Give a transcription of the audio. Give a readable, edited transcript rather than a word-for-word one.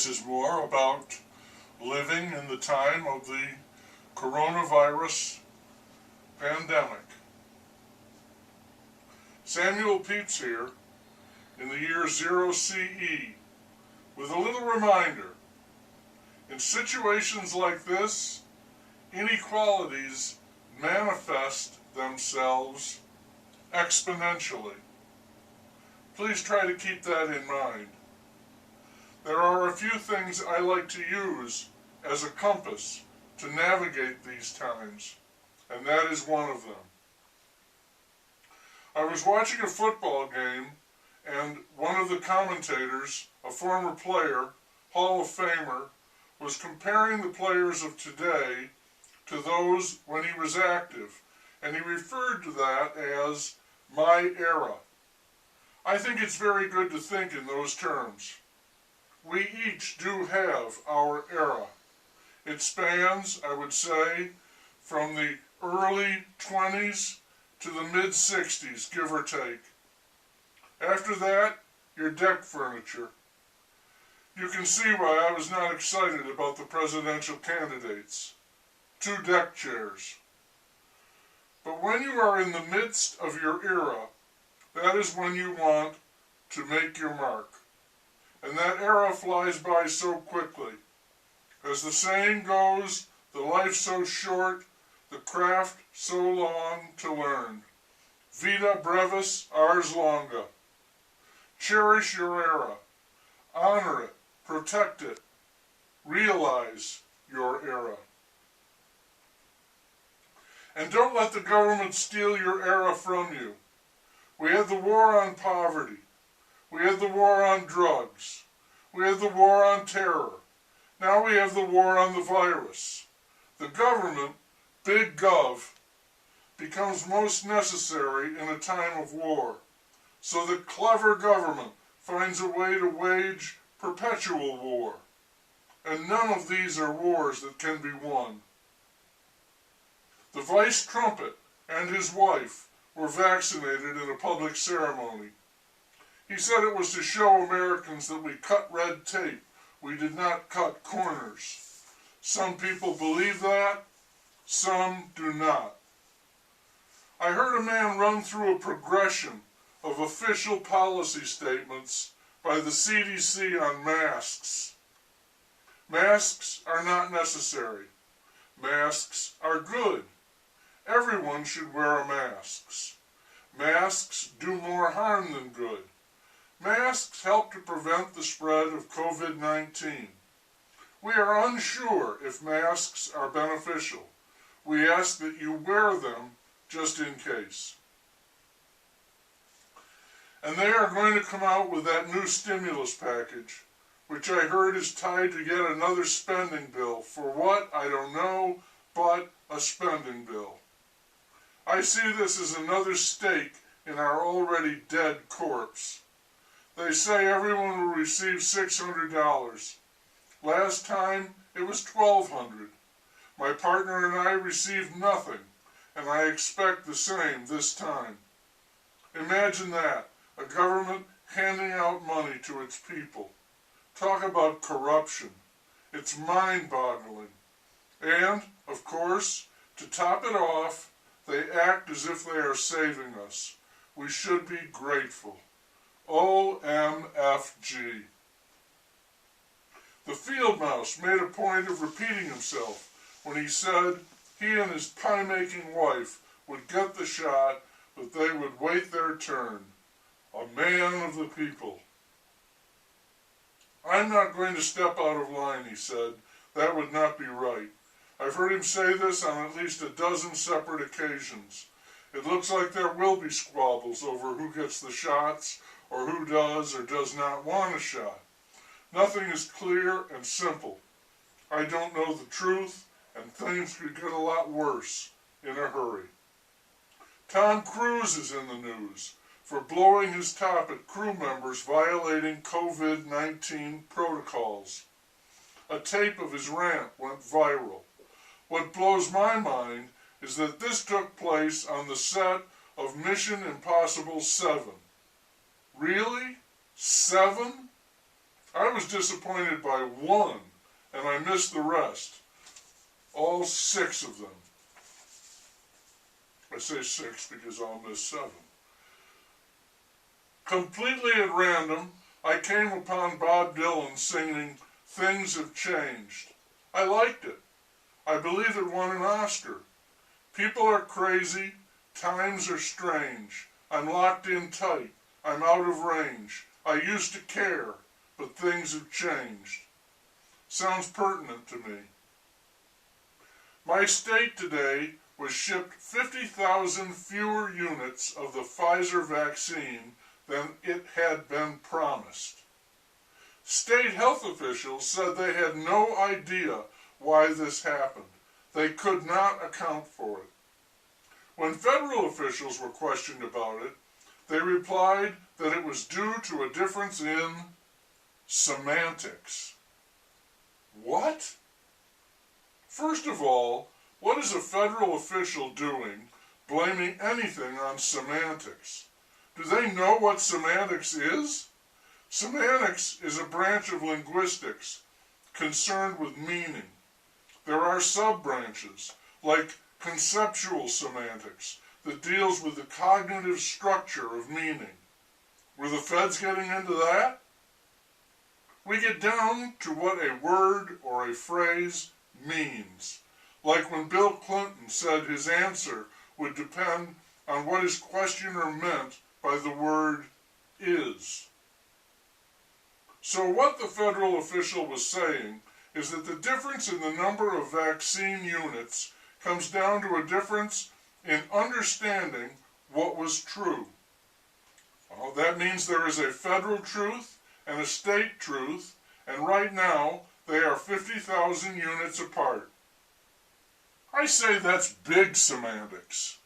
This is more about living in the time of the coronavirus pandemic. Samuel Pepys here in the year 0 CE with a little reminder. In situations like this, inequalities manifest themselves exponentially. Please try to keep that in mind. There are a few things I like to use as a compass to navigate these times, and that is one of them. I was watching a football game, and one of the commentators, a former player, Hall of Famer, was comparing the players of today to those when he was active, and he referred to that as my era. I think it's very good to think in those terms. We each do have our era. It spans, I would say, from the early 20s to the mid-60s, give or take. After that, your deck furniture. You can see why I was not excited about the presidential candidates. 2 deck chairs. But when you are in the midst of your era, that is when you want to make your mark. And that era flies by so quickly. As the saying goes, the life so short, the craft so long to learn. Vita brevis ars longa. Cherish your era. Honor it. Protect it. Realize your era. And don't let the government steal your era from you. We had the war on poverty. We had the war on drugs. We had the war on terror. Now we have the war on the virus. The government, big gov, becomes most necessary in a time of war. So the clever government finds a way to wage perpetual war. And none of these are wars that can be won. The vice trumpet and his wife were vaccinated in a public ceremony. He said it was to show Americans that we cut red tape. We did not cut corners. Some people believe that, some do not. I heard a man run through a progression of official policy statements by the CDC on masks. Masks are not necessary. Masks are good. Everyone should wear masks. Masks do more harm than good. Masks help to prevent the spread of COVID-19. We are unsure if masks are beneficial. We ask that you wear them just in case. And they are going to come out with that new stimulus package, which I heard is tied to yet another spending bill. For what? I don't know, but a spending bill. I see this as another stake in our already dead corpse. They say everyone will receive $600. Last time it was $1,200. My partner and I received nothing, and I expect the same this time. Imagine that, a government handing out money to its people. Talk about corruption. It's mind-boggling. And, of course, to top it off, they act as if they are saving us. We should be grateful. OMFG. The field mouse made a point of repeating himself when he said he and his pie-making wife would get the shot, but they would wait their turn. A man of the people. I'm not going to step out of line, he said. That would not be right. I've heard him say this on at least a dozen separate occasions. It looks like there will be squabbles over who gets the shots or who does or does not want a shot. Nothing is clear and simple. I don't know the truth, and things could get a lot worse in a hurry. Tom Cruise is in the news for blowing his top at crew members violating COVID-19 protocols. A tape of his rant went viral. What blows my mind is that this took place on the set of Mission Impossible 7. Really? 7? I was disappointed by one, and I missed the rest. All 6 of them. I say 6 because I'll miss 7. Completely at random, I came upon Bob Dylan singing "Things Have Changed." I liked it. I believe it won an Oscar. People are crazy. Times are strange. I'm locked in tight. I'm out of range. I used to care, but things have changed. Sounds pertinent to me. My state today was shipped 50,000 fewer units of the Pfizer vaccine than it had been promised. State health officials said they had no idea why this happened. They could not account for it. When federal officials were questioned about it, they replied that it was due to a difference in semantics. What? First of all, what is a federal official doing blaming anything on semantics? Do they know what semantics is? Semantics is a branch of linguistics concerned with meaning. There are sub-branches, like conceptual semantics, that deals with the cognitive structure of meaning. Were the feds getting into that? We get down to what a word or a phrase means, like when Bill Clinton said his answer would depend on what his questioner meant by the word is. So what the federal official was saying is that the difference in the number of vaccine units comes down to a difference in understanding what was true. Well, that means there is a federal truth and a state truth, and right now they are 50,000 units apart. I say that's big semantics.